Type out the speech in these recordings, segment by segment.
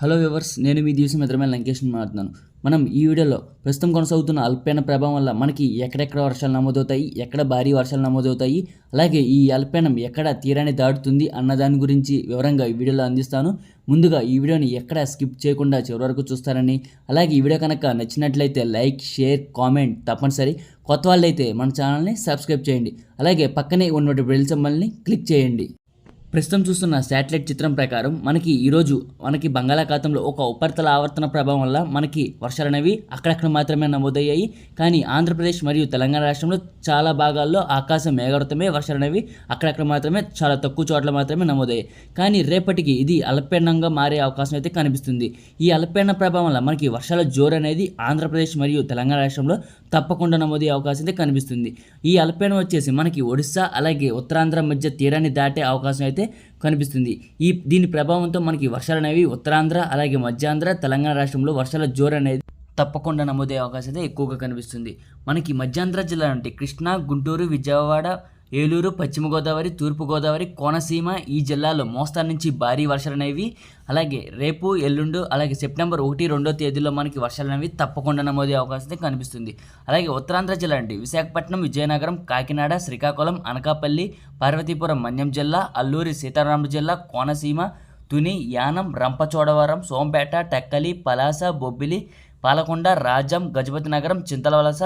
Hello viewers, నేను మీ దేశం మిత్రమైన లంకేష్ని మాట్లాడుతున్నాను. మనం ఈ వీడియోలో ప్రస్తుతం కొనసాగుతున్న అల్పపీడన ప్రభావం వల్ల మనకి ఎక్కడెక్కడ వర్షాలు నమోదవుతాయి, ఎక్కడ భారీ వర్షాలు నమోదవుతాయి, అలాగే ఈ అల్పపీడనం ఎక్కడ తీరాన్ని దాటుతుంది అన్న దాని గురించి వివరంగా ఈ వీడియోలో అందిస్తాను. ముందుగా ఈ వీడియోని ఎక్కడ స్కిప్ చేయకుండా చివరి వరకు చూస్తారని, అలాగే ఈ వీడియో కనుక నచ్చినట్లయితే లైక్, షేర్, కామెంట్ తప్పనిసరి. కొత్త వాళ్ళైతే మన ఛానల్ని సబ్స్క్రైబ్ చేయండి. అలాగే పక్కనే ఉన్నటువంటి బెల్ సింబల్ని క్లిక్ చేయండి. ప్రస్తుతం చూస్తున్న శాటిలైట్ చిత్రం ప్రకారం ఈరోజు బంగాళాఖాతంలో ఒక ఉపరితల ఆవర్తన ప్రభావం వల్ల మనకి వర్షాలు అనేవి అక్కడక్కడ మాత్రమే నమోదయ్యాయి. కానీ ఆంధ్రప్రదేశ్ మరియు తెలంగాణ రాష్ట్రంలో చాలా భాగాల్లో ఆకాశం మేఘావృతమే, వర్షాలు అనేవి అక్కడక్కడ మాత్రమే, చాలా తక్కువ చోట్ల మాత్రమే నమోదయ్యాయి. కానీ రేపటికి ఇది అల్పపీడనంగా మారే అవకాశం అయితే కనిపిస్తుంది. ఈ అల్పపీడన ప్రభావం వల్ల మనకి వర్షాల జోరు అనేది ఆంధ్రప్రదేశ్ మరియు తెలంగాణ రాష్ట్రంలో తప్పకుండా నమోదయ్యే అవకాశం అయితే కనిపిస్తుంది. ఈ అల్పపీడనం వచ్చేసి మనకి ఒడిశా అలాగే ఉత్తరాంధ్ర మధ్య తీరాన్ని దాటే అవకాశం అయితే కనిపిస్తుంది. దీని ప్రభావంతో మనకి వర్షాలు అనేవి ఉత్తరాంధ్ర అలాగే మధ్యాంధ్ర తెలంగాణ రాష్ట్రంలో వర్షాల జోరు అనేది తప్పకుండా నమోదయ్యే అవకాశం అయితే ఎక్కువగా కనిపిస్తుంది. మనకి మధ్యాంధ్ర జిల్లా అంటే కృష్ణా, గుంటూరు, విజయవాడ, ఏలూరు, పశ్చిమ గోదావరి, తూర్పు గోదావరి, కోనసీమ ఈ జిల్లాలో మోస్తరు నుంచి భారీ వర్షాలు అనేవి, అలాగే రేపు, ఎల్లుండు, అలాగే సెప్టెంబర్ 1, 2 తేదీల్లో మనకి వర్షాలు అనేవి తప్పకుండా నమోదయ్యే అవకాశం కనిపిస్తుంది. అలాగే ఉత్తరాంధ్ర జిల్లా అంటే విశాఖపట్నం, విజయనగరం, కాకినాడ, శ్రీకాకుళం, అనకాపల్లి, పార్వతీపురం, మన్యం జిల్లా, అల్లూరి సీతారామరాజు జిల్లా, కోనసీమ, తుని, యానం, రంపచోడవరం, సోంపేట, టెక్కలి, పలాస, బొబ్బిలి, పాలకొండ, రాజం, గజపతి నగరం, చింతలవలస,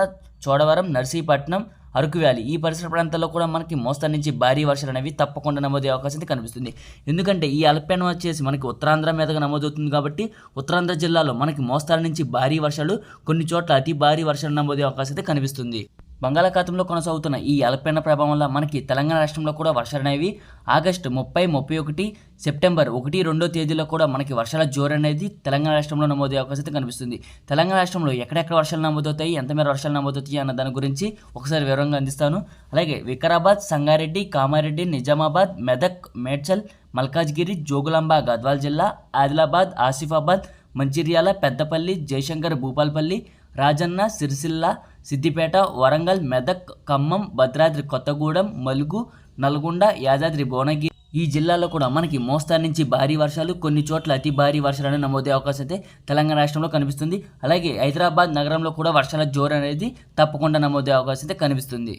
చోడవరం, నర్సీపట్నం, అరకు వ్యాలీ ఈ పరిసర ప్రాంతాల్లో కూడా మనకి మోస్తరు నుంచి భారీ వర్షాలు అనేవి తప్పకుండా నమోదయ్యే అవకాశం కనిపిస్తుంది. ఎందుకంటే ఈ అల్పపీడనం వచ్చేసి మనకి ఉత్తరాంధ్ర మీదుగా నమోదవుతుంది కాబట్టి ఉత్తరాంధ్ర జిల్లాలో మనకి మోస్తరు నుంచి భారీ వర్షాలు, కొన్ని చోట్ల అతి భారీ వర్షాలు నమోదయ్యే అవకాశం అయితే కనిపిస్తుంది. బంగాళాఖాతంలో కొనసాగుతున్న ఈ అల్పపీడన ప్రభావం వల్ల మనకి తెలంగాణ రాష్ట్రంలో కూడా వర్షాలు అనేవి ఆగస్టు 30, 31, సెప్టెంబర్ 1, 2 తేదీలో కూడా మనకి వర్షాల జోరు అనేది తెలంగాణ రాష్ట్రంలో నమోదయ్యే అవకాశం అయితే కనిపిస్తుంది. తెలంగాణ రాష్ట్రంలో ఎక్కడెక్కడ వర్షాలు నమోదవుతాయి, ఎంత మేర వర్షాలు నమోదవుతాయి అన్న దాని గురించి ఒకసారి వివరంగా అందిస్తాను. అలాగే వికారాబాద్, సంగారెడ్డి, కామారెడ్డి, నిజామాబాద్, మెదక్, మేడ్చల్, మల్కాజ్గిరి, జోగులాంబ, గద్వాల్ జిల్లా, ఆదిలాబాద్, ఆసిఫాబాద్, మంచిర్యాల, పెద్దపల్లి, జయశంకర్, భూపాల్పల్లి, రాజన్న, సిరిసిల్ల, సిద్దిపేట, వరంగల్, మెదక్, ఖమ్మం, భద్రాద్రి కొత్తగూడెం, ములుగు, నల్గొండ, యాదాద్రి భువనగిరి ఈ జిల్లాలో కూడా మనకి మోస్తరు నుంచి భారీ వర్షాలు, కొన్ని చోట్ల అతి భారీ వర్షాలను నమోదయ్యే అవకాశం అయితే తెలంగాణ రాష్ట్రంలో కనిపిస్తుంది. అలాగే హైదరాబాద్ నగరంలో కూడా వర్షాల జోరు అనేది తప్పకుండా నమోదయ్యే అవకాశం అయితే కనిపిస్తుంది.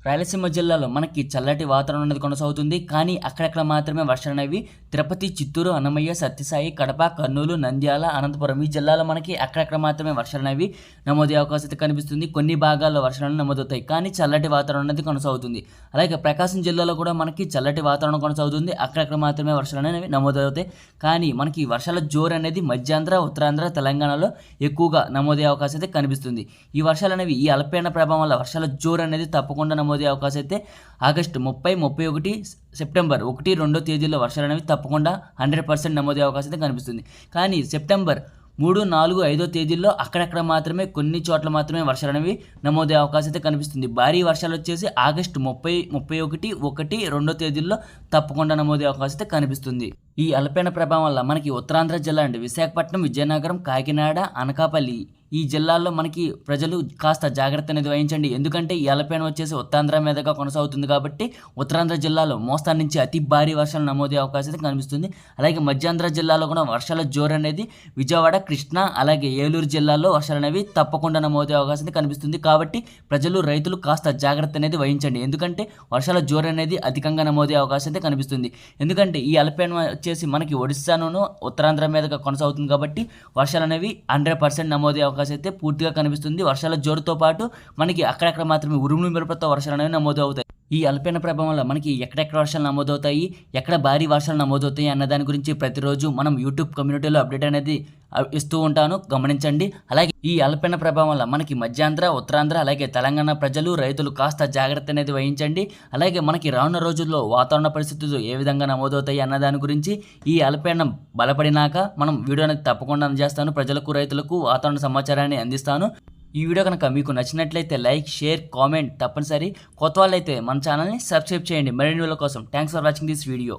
రాయలసీమ జిల్లాలో మనకి చల్లటి వాతావరణం అనేది కొనసాగుతుంది. కానీ అక్కడక్కడ మాత్రమే వర్షాలు అనేవి తిరుపతి, చిత్తూరు, అన్నమయ్య, సత్యసాయి, కడప, కర్నూలు, నంద్యాల, అనంతపురం ఈ జిల్లాలో మనకి అక్కడక్కడ మాత్రమే వర్షాలు అనేవి నమోదయ్యే అవకాశం అయితే కనిపిస్తుంది. కొన్ని భాగాల్లో వర్షాలు నమోదవుతాయి, కానీ చల్లటి వాతావరణం అనేది కొనసాగుతుంది. అలాగే ప్రకాశం జిల్లాలో కూడా మనకి చల్లటి వాతావరణం కొనసాగుతుంది, అక్కడక్కడ మాత్రమే వర్షాలు అనేవి నమోదవుతాయి. కానీ మనకి వర్షాల జోరు అనేది మధ్యాంధ్ర, ఉత్తరాంధ్ర, తెలంగాణలో ఎక్కువగా నమోదయ్యే అవకాశం అయితే కనిపిస్తుంది. ఈ వర్షాలు అనేవి ఈ అల్పపీడన ప్రభావం వల్ల వర్షాల జోరు అనేది తప్పకుండా నమోదయ్యే అవకాశం అయితే ఆగస్టు 30, 31, సెప్టెంబర్ 1, 2 తేదీల్లో వర్షాలు అనేవి తప్పకుండా 100% నమోదయ్యే అవకాశం అయితే కనిపిస్తుంది. కానీ సెప్టెంబర్ 3, 4, 5 తేదీల్లో అక్కడక్కడ మాత్రమే, కొన్ని చోట్ల మాత్రమే వర్షాలు అనేవి నమోదయ్యే అవకాశం అయితే కనిపిస్తుంది. భారీ వర్షాలు వచ్చేసి ఆగస్టు 30, 31, 1, 2 తేదీల్లో తప్పకుండా నమోదయ్యే అవకాశం అయితే కనిపిస్తుంది. ఈ అల్పపీడన ప్రభావం వల్ల మనకి ఉత్తరాంధ్ర జిల్లా అంటే విశాఖపట్నం, విజయనగరం, కాకినాడ, అనకాపల్లి ఈ జిల్లాల్లో మనకి ప్రజలు కాస్త జాగ్రత్త అనేది వహించండి. ఎందుకంటే ఈ అల్పపీడనం వచ్చేసి ఉత్తరాంధ్ర మీదుగా కొనసాగుతుంది కాబట్టి ఉత్తరాంధ్ర జిల్లాలో మోస్తరు నుంచి అతి భారీ వర్షాలు నమోదయ్యే అవకాశం అయితే కనిపిస్తుంది. అలాగే మధ్యాంధ్ర జిల్లాలో కూడా వర్షాల జోరు అనేది విజయవాడ, కృష్ణా, అలాగే ఏలూరు జిల్లాల్లో వర్షాలు అనేవి తప్పకుండా నమోదయ్యే అవకాశం అయితే కనిపిస్తుంది. కాబట్టి ప్రజలు, రైతులు కాస్త జాగ్రత్త అనేది వహించండి. ఎందుకంటే వర్షాల జోరు అనేది అధికంగా నమోదయ్యే అవకాశం అయితే కనిపిస్తుంది. ఎందుకంటే ఈ అల్పపీడనం వచ్చేసి మనకి ఒడిశాను ఉత్తరాంధ్ర మీదుగా కొనసాగుతుంది కాబట్టి వర్షాలు అనేవి 100% నమోదయ్యే అవకాశం అయితే పూర్తిగా కనిపిస్తుంది. వర్షాల జోరుతో పాటు మనకి అక్కడక్కడ మాత్రమే ఉరుములు మెరుపులతో వర్షాలు అనేవి నమోదవుతాయి. ఈ అల్పపీడన ప్రభావం వల్ల మనకి ఎక్కడెక్కడ వర్షాలు నమోదవుతాయి, ఎక్కడ భారీ వర్షాలు నమోదవుతాయి అన్న దాని గురించి ప్రతిరోజు మనం యూట్యూబ్ కమ్యూనిటీలో అప్డేట్ అనేది ఇస్తూ ఉంటాను, గమనించండి. అలాగే ఈ అల్పపీడన ప్రభావం వల్ల మనకి మధ్యాంధ్ర, ఉత్తరాంధ్ర, అలాగే తెలంగాణ ప్రజలు, రైతులు కాస్త జాగ్రత్త అనేది వహించండి. అలాగే మనకి రానున్న రోజుల్లో వాతావరణ పరిస్థితులు ఏ విధంగా నమోదవుతాయి అన్న దాని గురించి ఈ అల్పపీడనం బలపడినాక మనం వీడియో అనేది తప్పకుండా అందజేస్తాను. ప్రజలకు, రైతులకు వాతావరణ సమాచారాన్ని అందిస్తాను. ఈ వీడియో కనుక మీకు నచ్చినట్లయితే లైక్, షేర్, కామెంట్ తప్పనిసరి. కొత్త వాళ్ళైతే మన ఛానల్ని సబ్స్క్రైబ్ చేయండి మరిన్ని వీడియోల కోసం. Thanks for watching this video.